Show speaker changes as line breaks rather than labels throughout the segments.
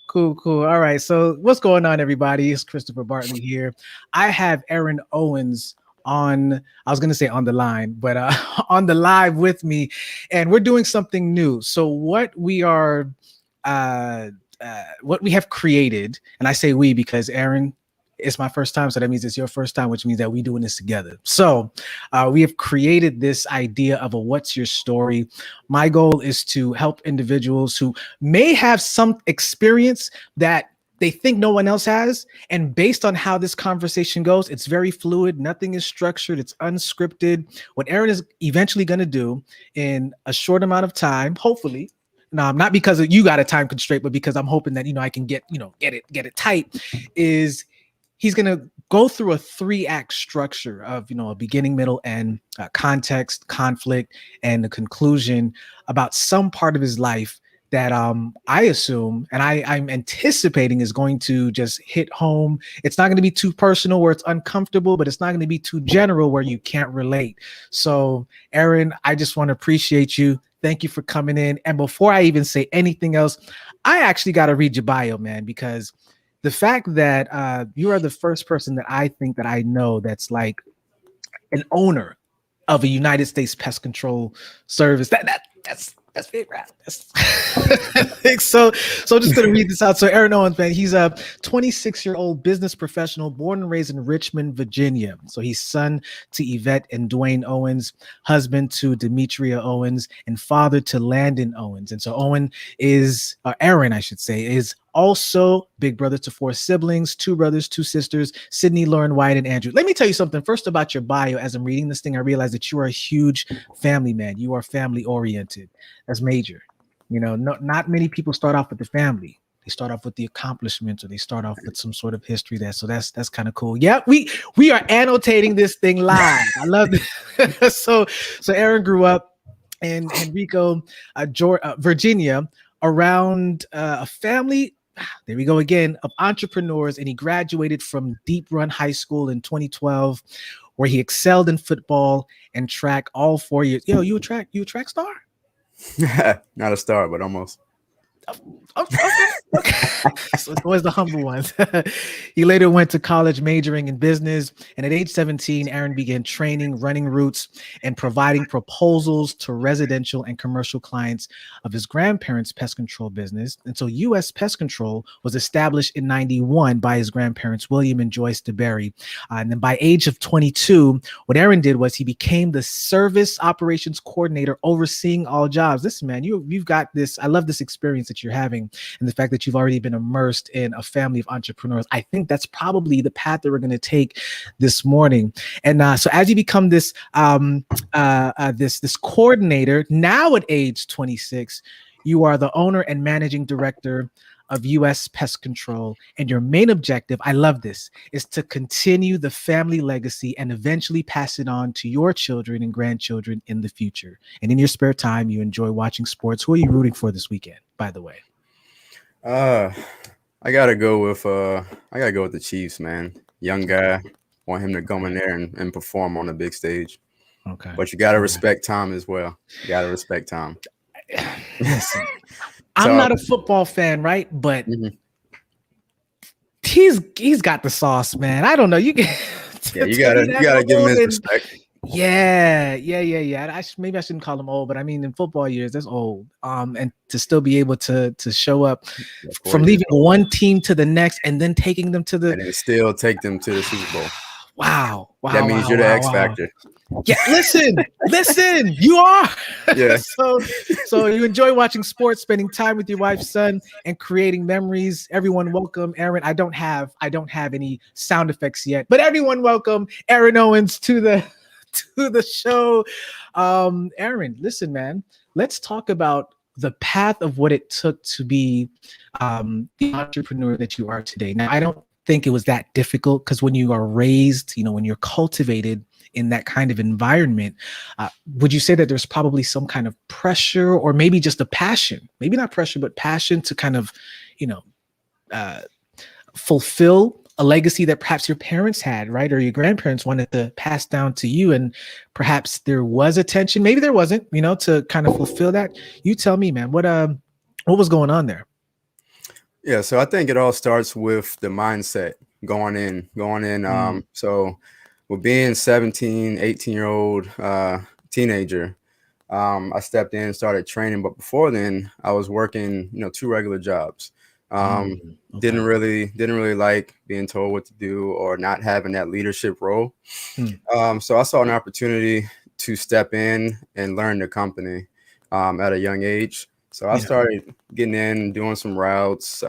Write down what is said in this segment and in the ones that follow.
Cool, cool. All right. So what's going on, everybody? It's Christopher Bartley here. I have Aaron Owens on, I was going to say on the line, but on the live with me. And we're doing something new. So uh, what we have created, and I say we because Aaron, it's my first time. So that means it's your first time, which means that we're doing this together. So we have created this idea of a what's your story. My goal is to help individuals who may have some experience that they think no one else has. And based on how this conversation goes, it's very fluid. Nothing is structured. It's unscripted. What Aaron is eventually going to do in a short amount of time, hopefully, not because you got a time constraint, but because I'm hoping that, I can get it tight, is he's going to go through a 3-act structure of, a beginning, middle, and context, conflict, and the conclusion about some part of his life that I assume and I'm anticipating is going to just hit home. It's not going to be too personal where it's uncomfortable, but it's not going to be too general where you can't relate. So, Aaron, I just want to appreciate you. Thank you for coming in. And before I even say anything else, I actually got to read your bio, man, because the fact that you are the first person that I think that I know that's like an owner of a United States pest control service. That's big rap. So I'm just gonna read this out. So Aaron Owens, man, he's a 26-year-old business professional born and raised in Richmond, Virginia. So he's son to Yvette and Dwayne Owens, husband to Demetria Owens, and father to Landon Owens. And so Aaron, I should say, is also big brother to 4 siblings, 2 brothers, 2 sisters, Sydney, Lauren, Wyatt, and Andrew. Let me tell you something first about your bio. As I'm reading this thing, I realized that you are a huge family man. You are family oriented. That's major. Not many people start off with the family. They start off with the accomplishments, or they start off with some sort of history there. So that's kind of cool. Yeah, we are annotating this thing live. I love it. So Aaron grew up in Henrico, Virginia, around a family. There we go again, of entrepreneurs, and he graduated from Deep Run High School in 2012, where he excelled in football and track all 4 years. Yo, you a track star?
Not a star, but almost.
Okay. So it's always the humble ones. He later went to college majoring in business, and at age 17, Aaron began training, running routes, and providing proposals to residential and commercial clients of his grandparents' pest control business. And so U.S. Pest Control was established in 91 by his grandparents, William and Joyce DeBerry. And then by age of 22, what Aaron did was he became the service operations coordinator overseeing all jobs. Listen, man, you've got this. I love this experience that you're having, and the fact that you've already been immersed in a family of entrepreneurs. I think that's probably the path that we're going to take this morning. And so as you become this this coordinator, now at age 26, you are the owner and managing director of U.S. Pest Control, and your main objective, I love this, is to continue the family legacy and eventually pass it on to your children and grandchildren in the future. And in your spare time, you enjoy watching sports. Who are you rooting for this weekend, by the way?
I gotta go with the Chiefs, man. Young guy, want him to come in there and perform on the big stage.
Okay,
but you gotta respect Tom as well. You gotta respect Tom.
Listen, I'm not a football fan, right? But he's got the sauce, man. I don't know. You gotta
give him his respect.
Yeah. Maybe I shouldn't call him old, but I mean, in football years, that's old. And to still be able to show up from leaving one team to the next and then taking them to
and then still take them to the Super Bowl.
Wow.
That means you're the X factor.
Yeah, listen, you are.
Yeah.
So you enjoy watching sports, spending time with your wife, son, and creating memories. Everyone welcome Aaron. I don't have any sound effects yet, but everyone welcome Aaron Owens to the show. Aaron, listen, man, let's talk about the path of what it took to be the entrepreneur that you are today. Now, I don't think it was that difficult, because when you are raised, when you're cultivated in that kind of environment, would you say that there's probably some kind of pressure, or maybe just a passion, maybe not pressure, but passion to kind of, fulfill a legacy that perhaps your parents had, right? Or your grandparents wanted to pass down to you, and perhaps there was a tension, maybe there wasn't, to kind of fulfill that. You tell me, man, what was going on there?
Yeah, so I think it all starts with the mindset going in. So with being 17, 18-year-old teenager, I stepped in and started training. But before then, I was working, two regular jobs.
Okay.
Didn't really like being told what to do or not having that leadership role.
Mm,
So I saw an opportunity to step in and learn the company at a young age. So I
yeah.
started getting in, doing some routes,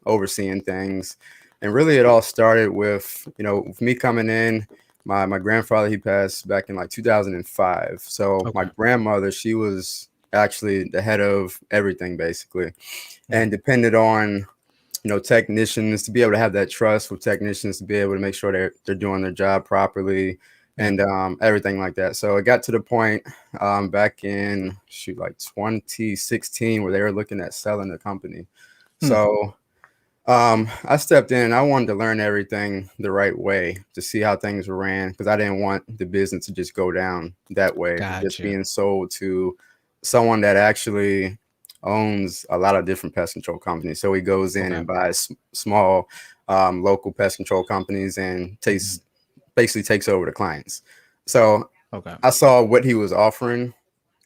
overseeing things. And really it all started with, with me coming in. My grandfather, he passed back in like 2005. So my
Okay.
grandmother, she was actually the head of everything basically,
Yeah.
and depended on technicians to be able to have that trust with technicians to be able to make sure they're doing their job properly
Yeah.
and everything like that. So it got to the point back in like 2016 where they were looking at selling the company.
Hmm.
So I stepped in and I wanted to learn everything the right way to see how things were ran because I didn't want the business to just go down that way, just
Gotcha.
being sold to someone that actually owns a lot of different pest control companies. So he goes in
Okay.
and buys small local pest control companies and basically takes over the clients. So
Okay.
I saw what he was offering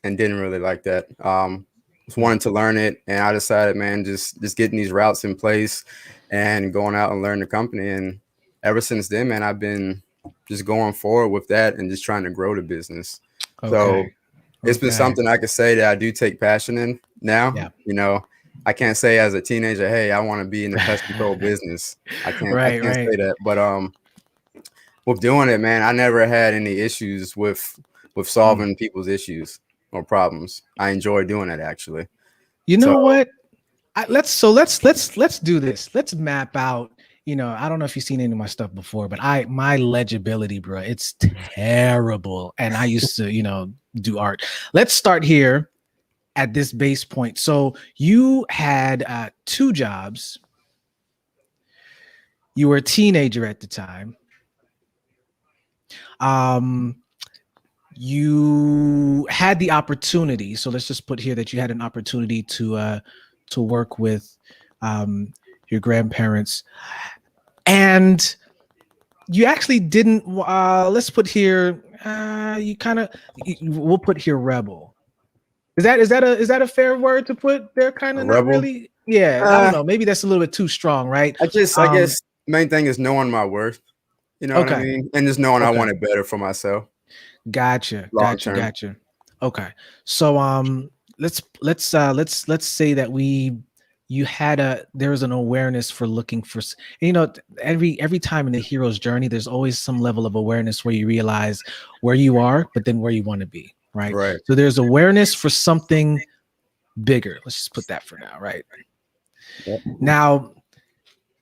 and didn't really like that. Was
Hmm.
wanting to learn it, and I decided, man, just getting these routes in place and going out and learn the company. And ever since then, man, I've been just going forward with that and just trying to grow the business. So
Okay.
it's been
Okay.
something I could say that I do take passion in now.
Yeah.
I can't say as a teenager, hey, I want to be in the pest control business. I
Right.
can't
Right.
say that, but with doing it, man, I never had any issues with
Hmm.
solving people's issues or problems. I enjoy doing it actually.
You
So
know what? Let's do this. Let's map out. I don't know if you've seen any of my stuff before, but my legibility, bro, it's terrible. And I used to, do art. Let's start here at this base point. So you had two jobs. You were a teenager at the time. Um, you had the opportunity. So let's just put here that you had an opportunity to work with your grandparents, and you actually didn't. Let's put here. You kind of. We'll put here rebel. Is that a fair word to put? They're kind
a
of not
rebel.
really. Yeah, I don't
Uh,
know. Maybe that's a little bit too strong, right?
I
Um,
guess main thing is knowing my worth. You know what I
okay,
mean? And just knowing I
okay,
want it better for myself
gotcha,
long
gotcha,
term.
gotcha. Okay, so let's say that you had there was an awareness for looking for every time in the hero's journey, there's always some level of awareness where you realize where you are, but then where you want to be, right?
Right.
So there's awareness for something bigger. Let's just put that for now, right?
Yep.
Now,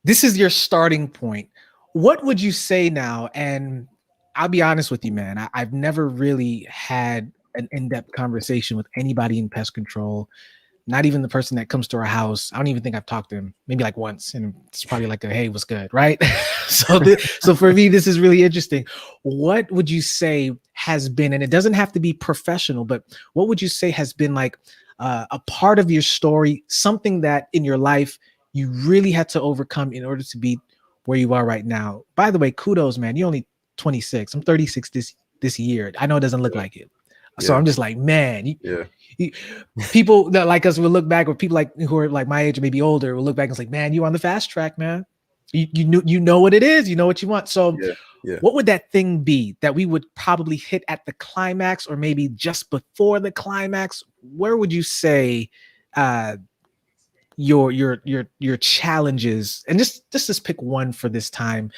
this is your starting point. What would you say now? And I'll be honest with you, man. I've never really had an in-depth conversation with anybody in pest control, not even the person that comes to our house. I don't even think I've talked to him, maybe like once, and it's probably like a hey, what's good, right? So for me, this is really interesting. What would you say has been, and it doesn't have to be professional, but what would you say has been like a part of your story, something that in your life you really had to overcome in order to be where you are right now? By the way, kudos, man. You're only 26. I'm 36 this year. I know it doesn't look
Yeah.
like it. So
Yeah.
I'm just like, man,
Yeah.
people that like us will look back, or people like who are like my age or maybe older will look back and say, man, you on the fast track, man. You know what it is, you know what you want. So
Yeah. Yeah.
what would that thing be that we would probably hit at the climax or maybe just before the climax? Where would you say uh your challenges, and just pick one for this time,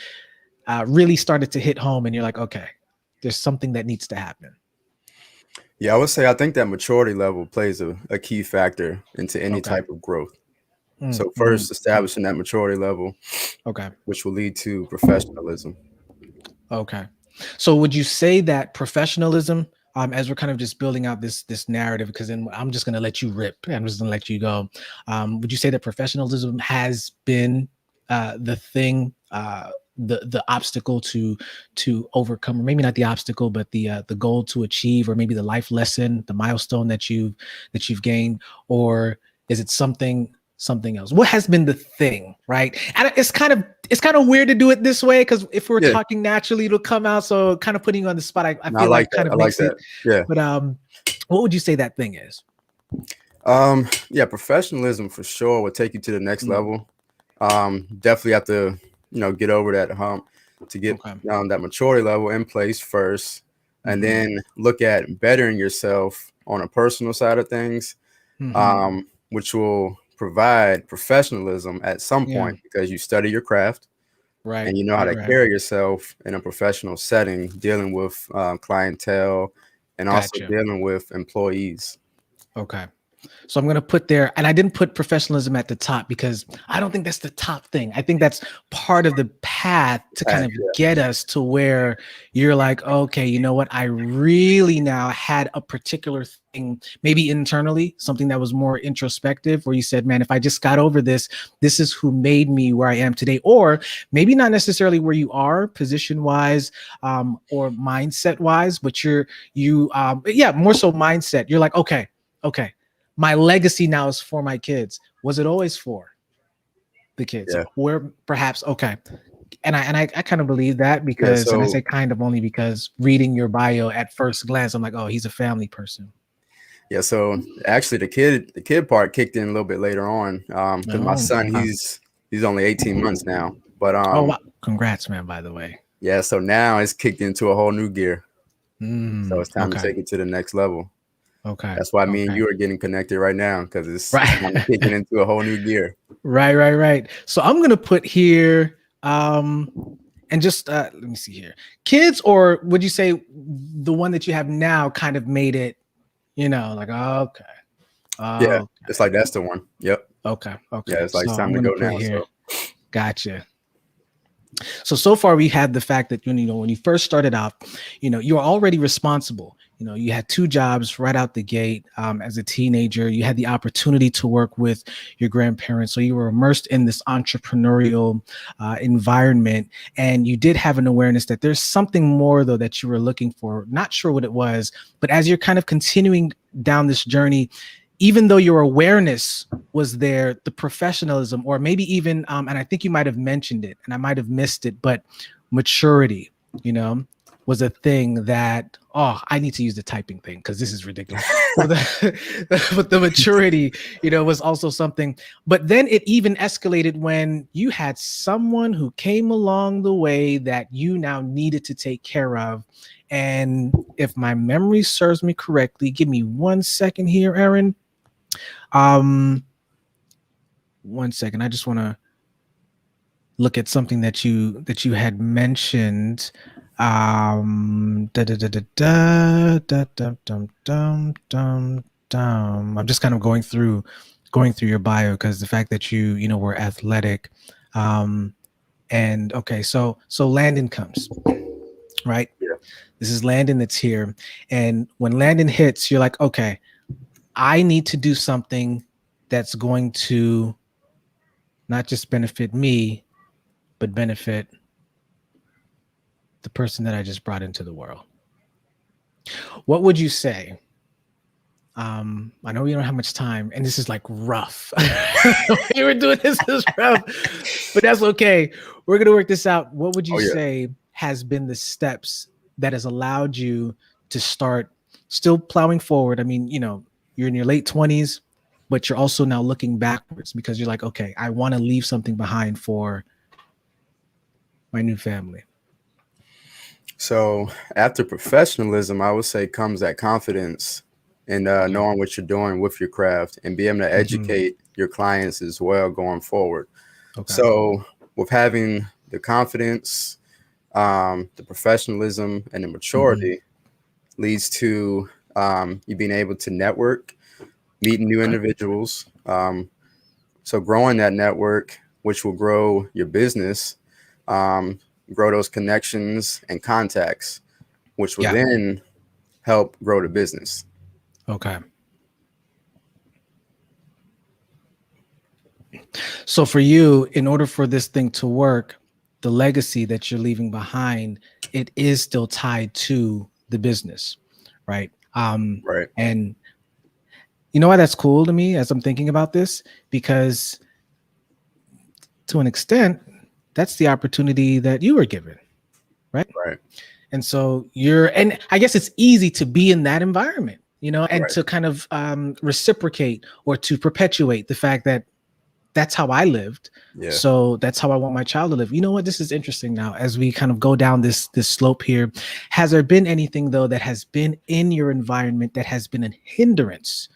really started to hit home and you're like, okay, there's something that needs to happen?
Yeah, I would say I think that maturity level plays a key factor into any
Okay.
type of growth.
Mm,
So
mm,
first,
mm.
establishing that maturity level,
Okay.
which will lead to professionalism.
Okay. So would you say that professionalism, as we're kind of just building out this narrative, because then I'm just going to let you rip. I'm just going to let you go. Would you say that professionalism has been the thing, the obstacle to overcome, or maybe not the obstacle, but the goal to achieve, or maybe the life lesson, the milestone that you've gained, or is it something something else? What has been the thing, right? And it's kind of weird to do it this way because if we're talking naturally, it'll come out. So kind of putting you on the spot, I feel like kind of makes it.
Yeah.
But what would you say that thing is?
Yeah, professionalism for sure will take you to the next level. Definitely have to, get over that hump to get that maturity level in place first, and then look at bettering yourself on a personal side of things, which will provide professionalism at some point because you study your craft, right? And you know how to carry yourself in a professional setting, dealing with clientele and also dealing with employees.
Okay. So I'm going to put there, and I didn't put professionalism at the top because I don't think that's the top thing. I think that's part of the path to kind of get us to where you're like, okay, you know what? I really now had a particular thing, maybe internally, something that was more introspective, where you said, man, if I just got over this, this is who made me where I am today. Or maybe not necessarily where you are position wise or mindset wise, but more so mindset. You're like, okay. My legacy now is for my kids. Was it always for the kids?
Yeah.
Or perhaps, okay. And I kind of believe that because, and I say kind of only because reading your bio at first glance, I'm like, oh, he's a family person.
Yeah. So actually the kid part kicked in a little bit later on. Because my son, he's only 18 months now. But
wow. Congrats, man, by the way.
Yeah. So now it's kicked into a whole new gear. So it's time to take it to the next level.
Okay.
That's why me and you are getting connected right now, because it's kicking into a whole new gear.
Right. So I'm gonna put here, and just let me see here, kids, or would you say the one that you have now kind of made it, like okay.
Yeah, it's like that's the one. Yep.
Okay.
Yeah, it's like it's time to go now. So.
Gotcha. So far we had the fact that when you first started out, you were already responsible. You had 2 jobs right out the gate. As a teenager, you had the opportunity to work with your grandparents, so you were immersed in this entrepreneurial environment, and you did have an awareness that there's something more though that you were looking for. Not sure what it was, but as you're kind of continuing down this journey, even though your awareness was there, the professionalism, or maybe even, and I think you might have mentioned it and I might have missed it, but maturity, was a thing that, I need to use the typing thing because this is ridiculous. But the maturity, was also something. But then it even escalated when you had someone who came along the way that you now needed to take care of. And if my memory serves me correctly, give me 1 second here, Aaron. 1 second. I just want to look at something that you had mentioned. I'm just kind of going through your bio because the fact that you were athletic, and okay, so Landon comes, right?
Yeah.
This is Landon that's here, and when Landon hits, you're like, okay, I need to do something that's going to not just benefit me, but benefit the person that I just brought into the world. What would you say? I know we don't have much time, and this is like rough. You were doing this is rough, but that's okay. We're gonna work this out. What would you say has been the steps that has allowed you to start still plowing forward? I mean, you're in your late 20s, but you're also now looking backwards because you're like, okay, I want to leave something behind for my new family.
So after professionalism, I would say comes that confidence and knowing what you're doing with your craft and be able to educate your clients as well going forward. Okay. So with having the confidence, the professionalism, and the maturity leads to you being able to network, meeting new individuals. So growing that network, which will grow your business, grow those connections and contacts, which will then help grow the business.
Okay. So for you, in order for this thing to work, the legacy that you're leaving behind, it is still tied to the business, right?
Right.
And You know why that's cool to me as I'm thinking about this? Because to an extent, that's the opportunity that you were given, right?
Right.
And so and I guess it's easy to be in that environment, and
Right.
to kind of reciprocate or to perpetuate the fact that that's how I lived.
Yeah.
So that's how I want my child to live. You know what? This is interesting now as we kind of go down this slope here. Has there been anything though that has been in your environment that has been a hindrance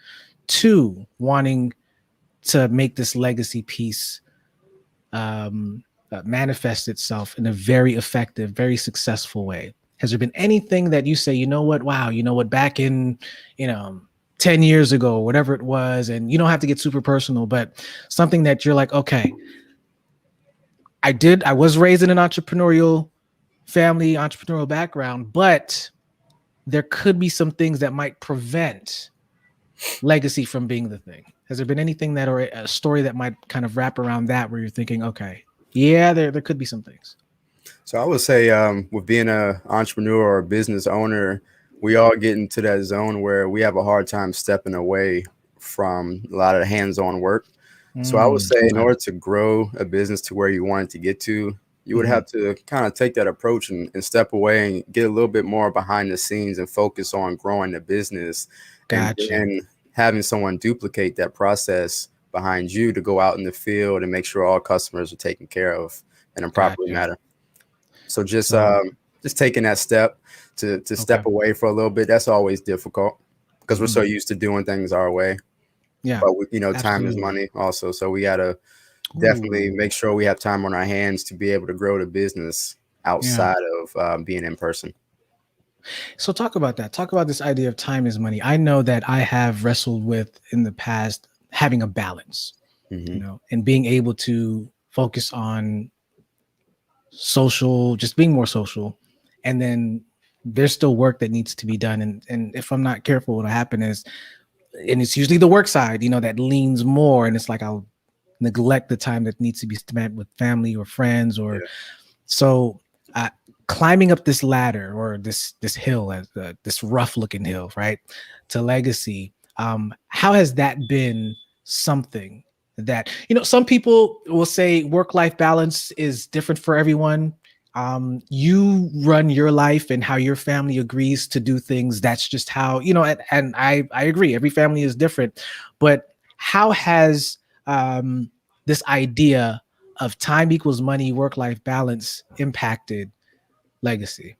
to wanting to make this legacy piece manifest itself in a very effective, very successful way? Has there been anything that you say, you know what, wow, you know what, back in, 10 years ago, whatever it was, and you don't have to get super personal, but something that you're like, okay, I was raised in an entrepreneurial family, entrepreneurial background, but there could be some things that might prevent legacy from being the thing. Has there been anything that, or a story that might kind of wrap around that where you're thinking, okay, yeah, there could be some things.
So I would say, with being an entrepreneur or a business owner, we all get into that zone where we have a hard time stepping away from a lot of hands-on work. So I would say, in
Okay.
order to grow a business to where you want it to get to, you would have to kind of take that approach and step away and get a little bit more behind the scenes and focus on growing the business, and
Gotcha.
then having someone duplicate that process behind you to go out in the field and make sure all customers are taken care of in a proper
Gotcha.
manner. So
So,
just taking that step to
okay.
step away for a little bit, that's always difficult because we're so
Mhm.
used to doing things our way.
Yeah,
But time is
absolutely.
money also. So we gotta definitely
Ooh,
make sure we have time on our hands to be able to grow the business
yeah.
outside of being in person.
So talk about that. Talk about this idea of time is money. I know that I have wrestled with in the past having a balance,
Hmm.
and being able to focus on social, just being more social. And then there's still work that needs to be done. And if I'm not careful, what'll happen is, and it's usually the work side, that leans more. And it's like I'll neglect the time that needs to be spent with family or friends. Or
Yeah.
so uh, climbing up this ladder or this hill, as this rough looking hill, right, to legacy. How has that been something that, some people will say work-life balance is different for everyone. You run your life and how your family agrees to do things. That's just how, and I agree. Every family is different, but how has this idea of time equals money, work-life balance impacted legacy?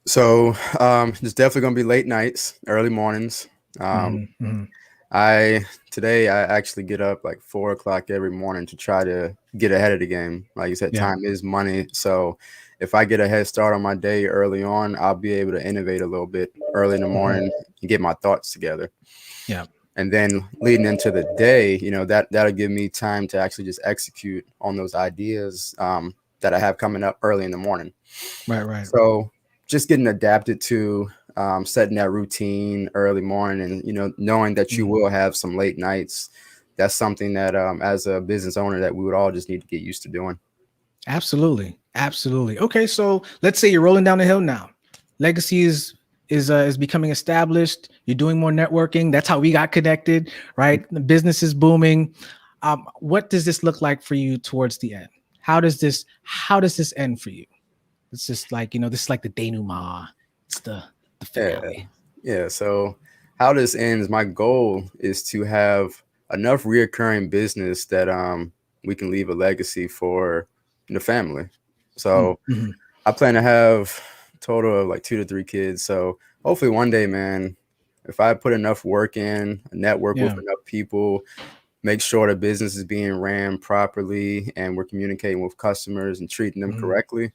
So there's definitely gonna be late nights, early mornings. Um,
Mm-hmm.
I I actually get up like 4 o'clock every morning to try to get ahead of the game. Like you said,
Yeah.
time is money. So if I get a head start on my day early on, I'll be able to innovate a little bit early in the
Mm-hmm.
morning and get my thoughts together.
Yeah.
And then leading into the day, that'll give me time to actually just execute on those ideas that I have coming up early in the morning.
Right. Right.
So just getting adapted to setting that routine early morning, and knowing that you
Mhm.
will have some late nights. That's something that, as a business owner, that we would all just need to get used to doing.
Absolutely. Absolutely. Okay, so let's say you're rolling down the hill now. Legacy is becoming established. You're doing more networking. That's how we got connected, right? The business is booming. What does this look like for you towards the end? How does this end for you? It's just like, this is like the denouement. It's the
Yeah,
finale.
yeah. So how this ends, my goal is to have enough reoccurring business that we can leave a legacy for the family. So
Mm-hmm.
I plan to have a total of like 2 to 3 kids. So hopefully one day, man, if I put enough work in, network with
Yeah.
enough people, make sure the business is being ran properly and we're communicating with customers and treating them
Mm-hmm.
correctly,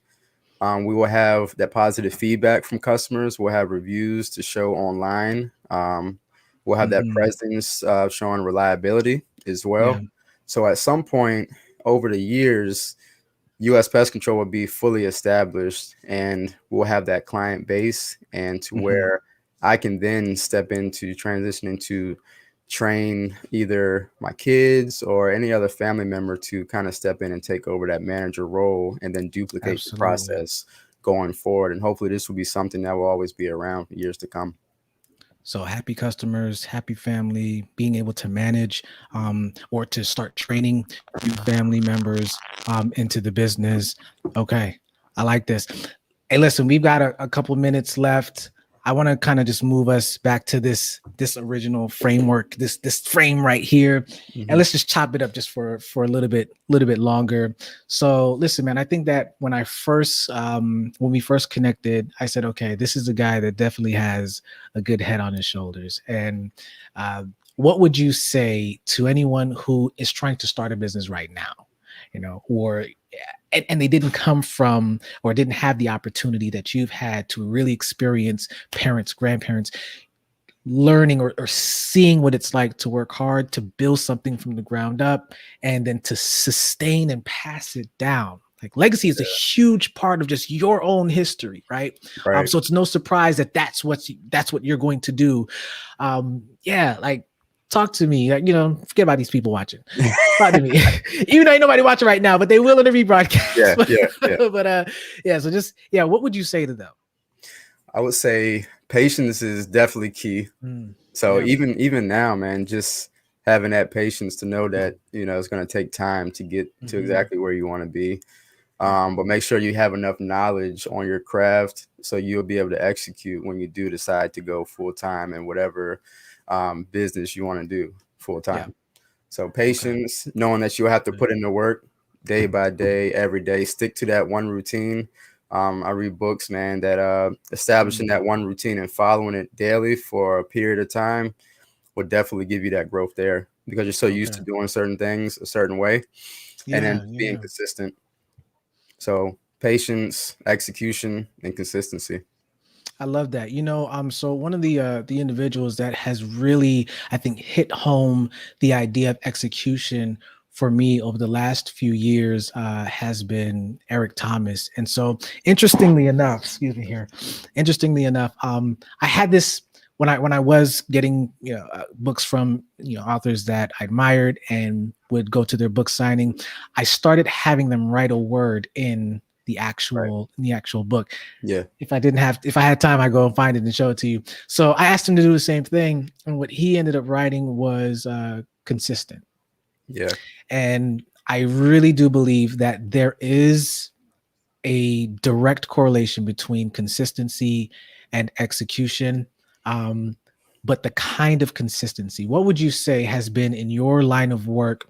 we will have that positive feedback from customers. We'll have reviews to show online. We'll have that
Mm-hmm.
presence showing reliability as
Yeah.
well. So at some point over the years, US Pest Control will be fully established and we'll have that client base, and to
Mm-hmm.
where I can then step into transitioning to train either my kids or any other family member to kind of step in and take over that manager role and then duplicate the
Absolutely.
process going forward. And hopefully this will be something that will always be around for years to come.
So happy customers, happy family, being able to manage or to start training new family members into the business. Okay, I like this. Hey, listen, we've got a couple minutes left. I want to kind of just move us back to this original framework, this frame right here, and let's just chop it up just for a little bit longer. So, listen, man, I think that when we first connected, I said, okay, this is a guy that definitely has a good head on his shoulders. And what would you say to anyone who is trying to start a business right now, or and they didn't come from or didn't have the opportunity that you've had to really experience parents, grandparents, learning or seeing what it's like to work hard, to build something from the ground up, and then to sustain and pass it down. Like legacy is a huge part of just your own history, right? So it's no surprise that that's what you're going to do. Like talk to me. Forget about these people watching. Talk to me. Even though ain't nobody watching right now, but they will in the rebroadcast. Yeah. What would you say to them?
I would say patience is definitely key. So even now, man, just having that patience to know that, it's going to take time to get to exactly where you want to be. But make sure you have enough knowledge on your craft so you'll be able to execute when you do decide to go full time in whatever business you want to do full time. Yeah. So patience, knowing that you'll have to put in the work day by day, every day, stick to that one routine. I read books, man, that establishing that one routine and following it daily for a period of time will definitely give you that growth there because you're so used to doing certain things a certain way and then being consistent. So patience, execution, and consistency.
I love that. So one of the individuals that has really, I think, hit home the idea of execution for me over the last few years has been Eric Thomas. And so interestingly enough, I had this when I was getting books from authors that I admired and would go to their book signing, I started having them write a word in the actual book.
Yeah.
If I had time, I go and find it and show it to you. So I asked him to do the same thing. And what he ended up writing was consistent.
Yeah.
And I really do believe that there is a direct correlation between consistency and execution. But the kind of consistency, what would you say has been in your line of work,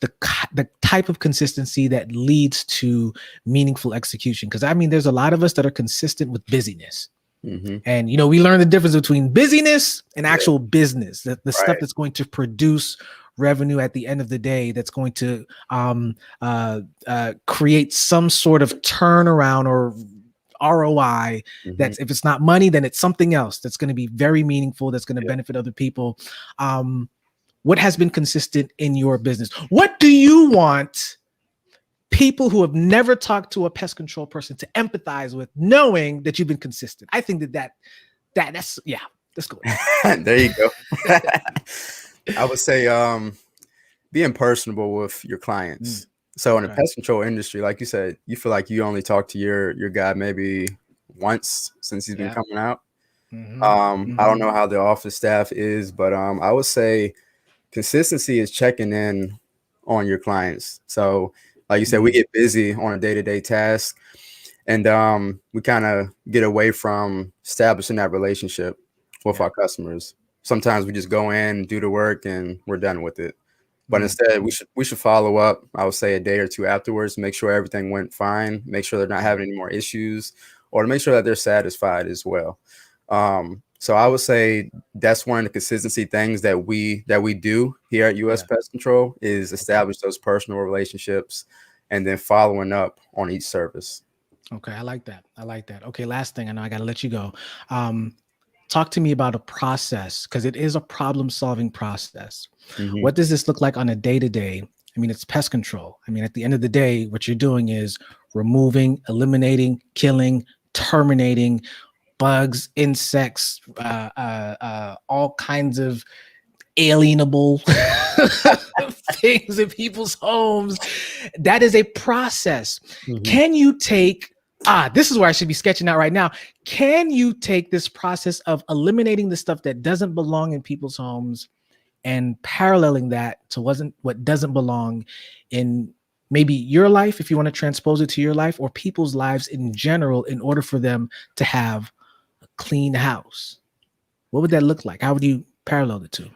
the type of consistency that leads to meaningful execution? Because there's a lot of us that are consistent with busyness. And, we learn the difference between busyness and actual business, the stuff that's going to produce revenue at the end of the day, that's going to create some sort of turnaround or ROI. That's, if it's not money, then it's something else that's going to be very meaningful, that's going to benefit other people. What has been consistent in your business? What do you want people who have never talked to a pest control person to empathize with, knowing that you've been consistent? I think that's let's go.
There you go. I would say being personable with your clients. So in the pest control industry, like you said, you feel like you only talk to your guy maybe once since he's been coming out. I don't know how the office staff is, but I would say consistency is checking in on your clients. So like you said, we get busy on a day-to-day task, and we kind of get away from establishing that relationship with our customers. Sometimes we just go in, do the work, and we're done with it. But instead, we should follow up, I would say, a day or two afterwards, make sure everything went fine, make sure they're not having any more issues, or to make sure that they're satisfied as well. So I would say that's one of the consistency things that we do here at US Pest Control is establish those personal relationships and then following up on each service.
Okay, I like that. Okay, last thing, I know I got to let you go. Talk to me about a process, because it is a problem-solving process. What does this look like on a day-to-day? It's pest control. At the end of the day, what you're doing is removing, eliminating, killing, terminating bugs, insects, all kinds of alienable things in people's homes. That is a process. Can you take This is where I should be sketching out right now. Can you take this process of eliminating the stuff that doesn't belong in people's homes and paralleling that to what doesn't belong in maybe your life, if you want to transpose it to your life, or people's lives in general, in order for them to have a clean house? What would that look like? How would you parallel the two?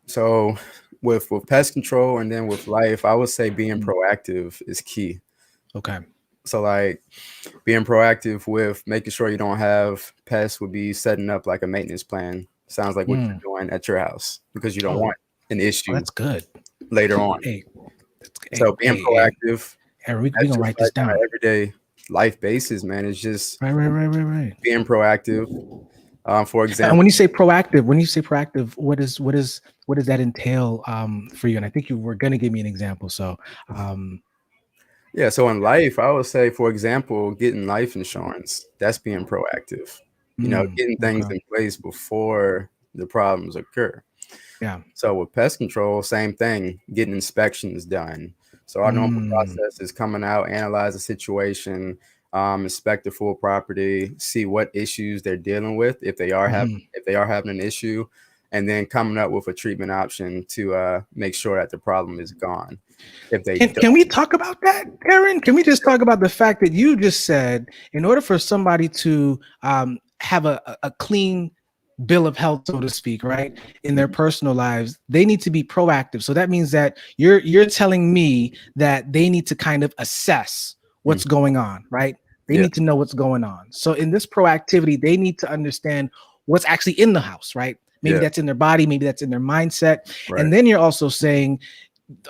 So with pest control and then with life, I would say being proactive is key.
Okay.
So like being proactive with making sure you don't have pests would be setting up like a maintenance plan. Sounds like what you're doing at your house, because you don't want an issue
that's good.
later on. So being proactive.
Aaron, we're gonna write this down.
On an everyday life basis, man. It's just
right.
being proactive. For example,
and when you say proactive, what does that entail for you? And I think you were gonna give me an example. So
yeah, so in life, I would say, for example, getting life insurance, that's being proactive. You know, getting things in place before the problems occur.
Yeah.
So with pest control, same thing, getting inspections done. So our normal process is coming out, analyze the situation, inspect the full property, see what issues they're dealing with, if they are having an issue, and then coming up with a treatment option to make sure that the problem is gone. If they
can we talk about that, Aaron? Can we just talk about the fact that you just said, in order for somebody to have a clean bill of health, so to speak, right, in their personal lives, they need to be proactive. So that means that you're telling me that they need to kind of assess what's going on, right? They need to know what's going on. So in this proactivity, they need to understand what's actually in the house, right? Maybe that's in their body, maybe that's in their mindset. Right. And then you're also saying,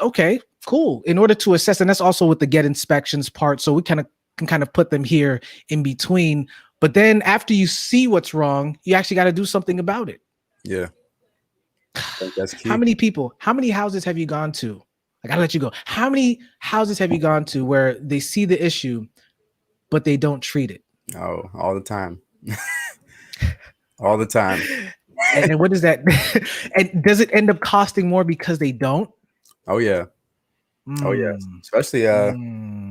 okay, cool. In order to assess, and that's also with the get inspections part. So we can kind of put them here in between. But then after you see what's wrong, you actually got to do something about it.
Yeah. I think that's key.
How many houses have you gone to? I got to let you go. How many houses have you gone to where they see the issue, but they don't treat it?
Oh, all the time. All the time.
And what is that? And does it end up costing more because they don't?
Oh yeah. Oh yeah. Especially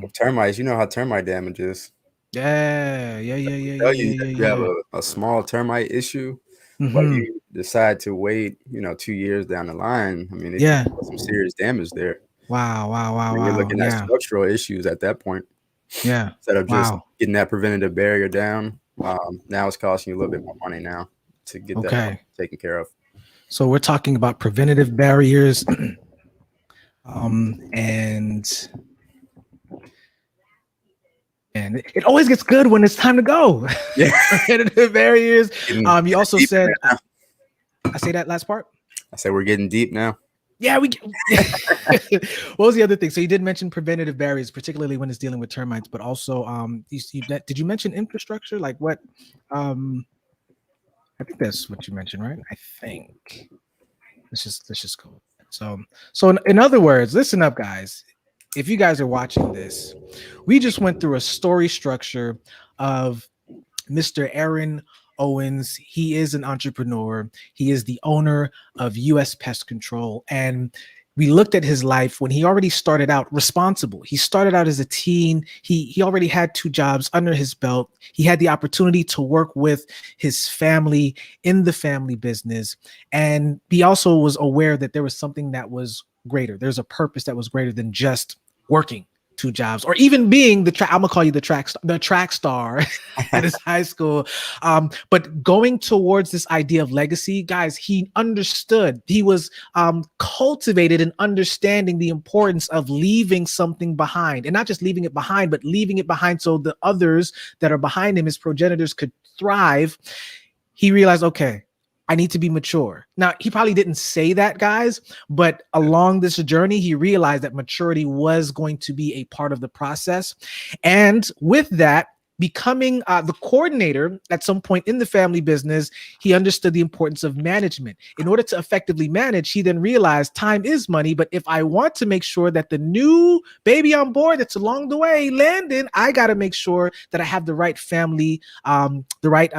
with termites. You know how termite damage is.
Yeah.
You have a small termite issue, but you decide to wait, 2 years down the line. I mean, it some serious damage there.
Wow.
You're looking at structural issues at that point.
Yeah.
Instead of just getting that preventative barrier down, now it's costing you a little bit more money now to get that taken care of.
So we're talking about preventative barriers, and it always gets good when it's time to go. Yeah. Preventative barriers. You also said, I say that last part.
I said we're getting deep now.
Yeah, what was the other thing? So you did mention preventative barriers, particularly when it's dealing with termites, but also did you mention infrastructure? Like what? I think that's what you mentioned, right? I think. Let's just go. So in other words, listen up, guys. If you guys are watching this, we just went through a story structure of Mr. Aaron Owens. He is an entrepreneur. He is the owner of US Pest Control. And we looked at his life when he already started out responsible. He started out as a teen. He already had 2 jobs under his belt. He had the opportunity to work with his family in the family business. And he also was aware that there was something that was greater. There's a purpose that was greater than just working 2 jobs, or even being I'm gonna call you the track star at his high school. But going towards this idea of legacy, guys, he understood. He was cultivated in understanding the importance of leaving something behind, and not just leaving it behind, but leaving it behind so the others that are behind him, his progenitors, could thrive. He realized, okay, I need to be mature. Now, he probably didn't say that, guys, but along this journey, he realized that maturity was going to be a part of the process. And with that, becoming the coordinator at some point in the family business, he understood the importance of management. In order to effectively manage, he then realized time is money, but if I want to make sure that the new baby on board that's along the way landing, I got to make sure that I have the right family, the right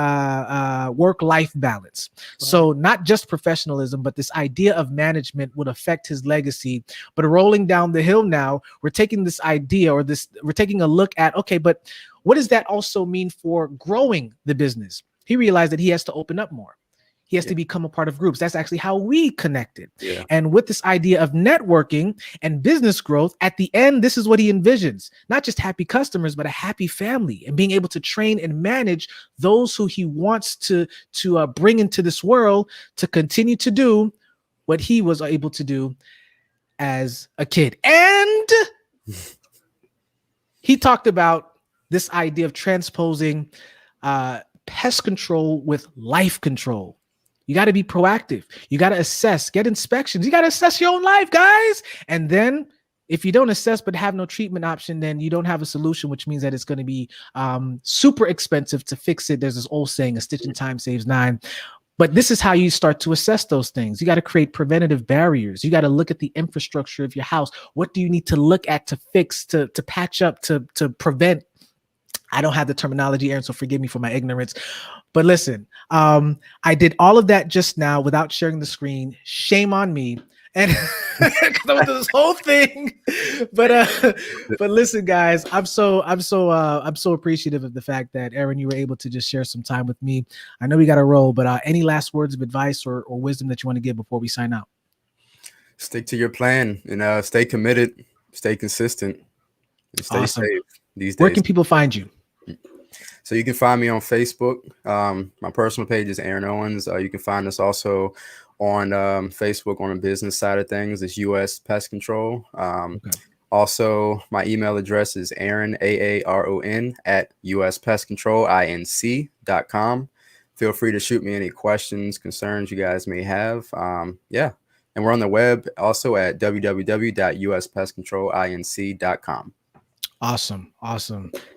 work-life balance. Wow. So not just professionalism, but this idea of management would affect his legacy. But rolling down the hill now, we're taking this idea, we're taking a look at, okay, but what does that also mean for growing the business? He realized that he has to open up more. He has to become a part of groups. That's actually how we connected.
Yeah.
And with this idea of networking and business growth, at the end, this is what he envisions: not just happy customers, but a happy family, and being able to train and manage those who he wants to bring into this world to continue to do what he was able to do as a kid. And he talked about this idea of transposing pest control with life control. You got to be proactive. You got to assess, get inspections. You got to assess your own life, guys. And then if you don't assess but have no treatment option, then you don't have a solution, which means that it's going to be super expensive to fix it. There's this old saying, a stitch in time saves 9. But this is how you start to assess those things. You got to create preventative barriers. You got to look at the infrastructure of your house. What do you need to look at to fix, to patch up, to prevent? I don't have the terminology, Aaron, so forgive me for my ignorance. But listen, I did all of that just now without sharing the screen. Shame on me. And because I went through this whole thing. But listen, guys, I'm so appreciative of the fact that, Aaron, you were able to just share some time with me. I know we got to roll, but any last words of advice or wisdom that you want to give before we sign out?
Stick to your plan and stay committed, stay consistent, and stay safe these days.
Where can people find you?
So you can find me on Facebook. My personal page is Aaron Owens. You can find us also on Facebook on the business side of things. It's US Pest Control. Also, my email address is Aaron, AARON, @uspestcontrolinc.com. Feel free to shoot me any questions, concerns you guys may have. Yeah. And we're on the web also at www.uspestcontrolinc.com.
Awesome.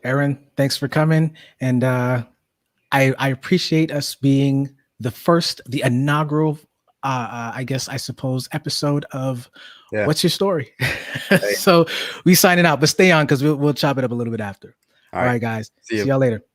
Aaron, thanks for coming. And I appreciate us being the inaugural, I suppose, episode of What's Your Story? Hey. So we signing out, but stay on because we'll chop it up a little bit after. All right, guys. See y'all later.